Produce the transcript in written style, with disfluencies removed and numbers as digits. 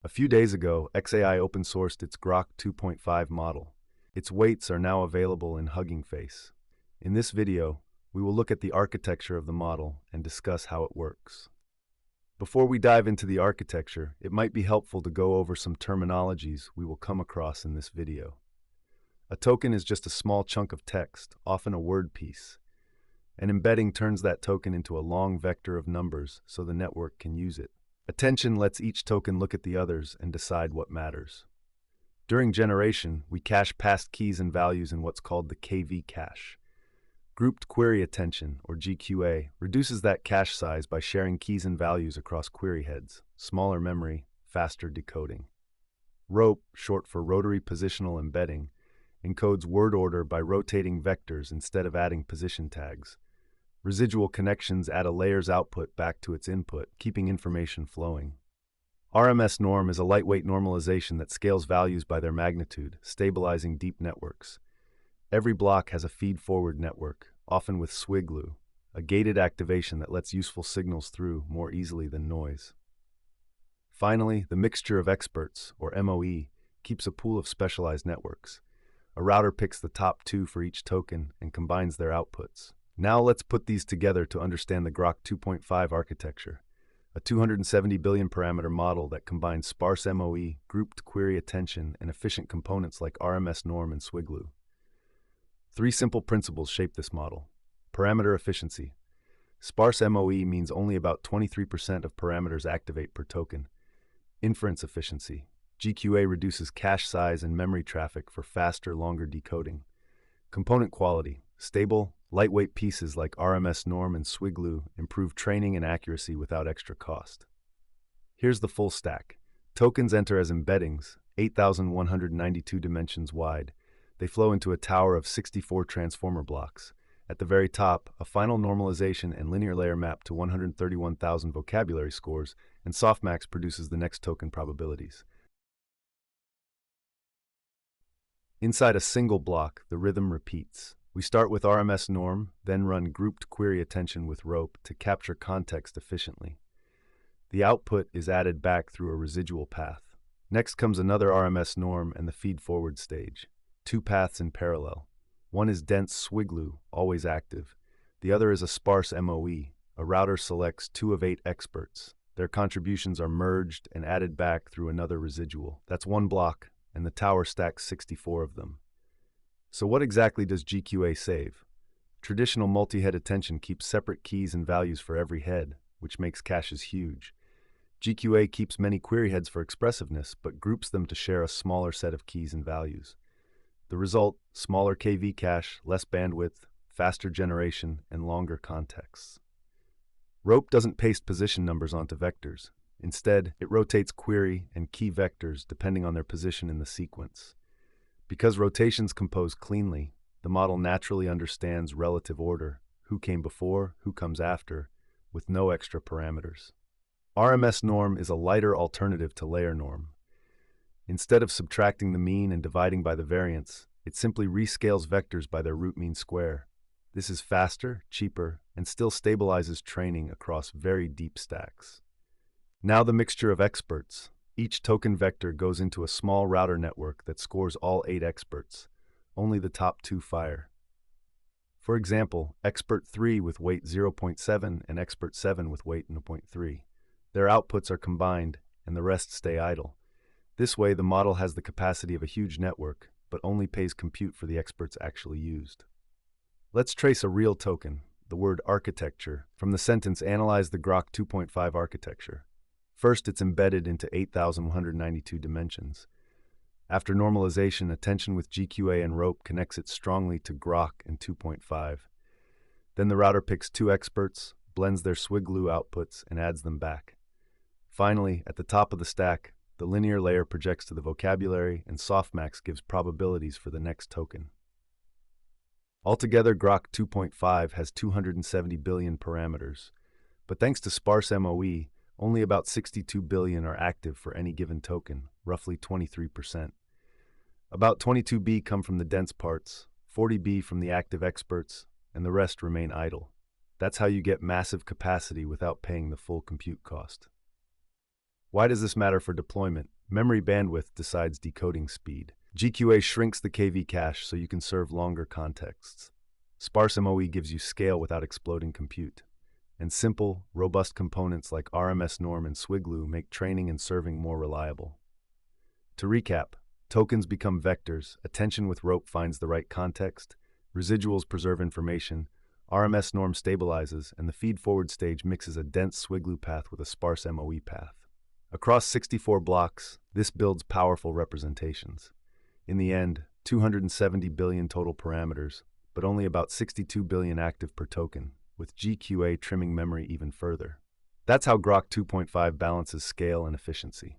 A few days ago, XAI open-sourced its Grok 2.5 model. Its weights are now available in Hugging Face. In this video, we will look at the architecture of the model and discuss how it works. Before we dive into the architecture, it might be helpful to go over some terminologies we will come across in this video. A token is just a small chunk of text, often a word piece. An embedding turns that token into a long vector of numbers so the network can use it. Attention lets each token look at the others and decide what matters. During generation, we cache past keys and values in what's called the KV cache. Grouped query attention, or GQA, reduces that cache size by sharing keys and values across query heads, smaller memory, faster decoding. ROPE, short for Rotary Positional Embedding, encodes word order by rotating vectors instead of adding position tags. Residual connections add a layer's output back to its input, keeping information flowing. RMS Norm is a lightweight normalization that scales values by their magnitude, stabilizing deep networks. Every block has a feed-forward network, often with SwiGLU, a gated activation that lets useful signals through more easily than noise. Finally, the Mixture of Experts, or MOE, keeps a pool of specialized networks. A router picks the top two for each token and combines their outputs. Now let's put these together to understand the Grok 2.5 architecture, a 270 billion parameter model that combines sparse MOE, grouped query attention, and efficient components like RMS Norm and SwiGLU. Three simple principles shape this model. Parameter efficiency. Sparse MOE means only about 23% of parameters activate per token. Inference efficiency. GQA reduces cache size and memory traffic for faster, longer decoding. Component quality. Stable, lightweight pieces like RMS Norm and SwiGLU improve training and accuracy without extra cost. Here's the full stack. Tokens enter as embeddings, 8,192 dimensions wide. They flow into a tower of 64 transformer blocks. At the very top, a final normalization and linear layer map to 131,000 vocabulary scores, and softmax produces the next token probabilities. Inside a single block, the rhythm repeats. We start with RMS Norm, then run grouped query attention with ROPE to capture context efficiently. The output is added back through a residual path. Next comes another RMS Norm and the feed-forward stage. Two paths in parallel. One is dense SwiGLU, always active. The other is a sparse MOE. A router selects 2 of 8 experts. Their contributions are merged and added back through another residual. That's one block, and the tower stacks 64 of them. So what exactly does GQA save? Traditional multi-head attention keeps separate keys and values for every head, which makes caches huge. GQA keeps many query heads for expressiveness, but groups them to share a smaller set of keys and values. The result, smaller KV cache, less bandwidth, faster generation, and longer contexts. ROPE doesn't paste position numbers onto vectors. Instead, it rotates query and key vectors depending on their position in the sequence. Because rotations compose cleanly, the model naturally understands relative order, who came before, who comes after, with no extra parameters. RMS Norm is a lighter alternative to layer norm. Instead of subtracting the mean and dividing by the variance, it simply rescales vectors by their root mean square. This is faster, cheaper, and still stabilizes training across very deep stacks. Now the Mixture of Experts. Each token vector goes into a small router network that scores all 8 experts. Only the top 2 fire. For example, Expert 3 with weight 0.7 and Expert 7 with weight 0.3. Their outputs are combined, and the rest stay idle. This way, the model has the capacity of a huge network, but only pays compute for the experts actually used. Let's trace a real token, the word architecture, from the sentence "Analyze the Grok 2.5 architecture." First, it's embedded into 8,192 dimensions. After normalization, attention with GQA and ROPE connects it strongly to Grok and 2.5. Then the router picks 2 experts, blends their SwiGLU outputs, and adds them back. Finally, at the top of the stack, the linear layer projects to the vocabulary, and softmax gives probabilities for the next token. Altogether, Grok 2.5 has 270 billion parameters. But thanks to sparse MOE, only about 62 billion are active for any given token, roughly 23%. About 22B come from the dense parts, 40B from the active experts, and the rest remain idle. That's how you get massive capacity without paying the full compute cost. Why does this matter for deployment? Memory bandwidth decides decoding speed. GQA shrinks the KV cache so you can serve longer contexts. Sparse MOE gives you scale without exploding compute. And simple, robust components like RMS Norm and SwiGLU make training and serving more reliable. To recap, tokens become vectors, attention with rope finds the right context, residuals preserve information, RMS Norm stabilizes, and the feed-forward stage mixes a dense SwiGLU path with a sparse MOE path. Across 64 blocks, this builds powerful representations. In the end, 270 billion total parameters, but only about 62 billion active per token, with GQA trimming memory even further. That's how Grok 2.5 balances scale and efficiency.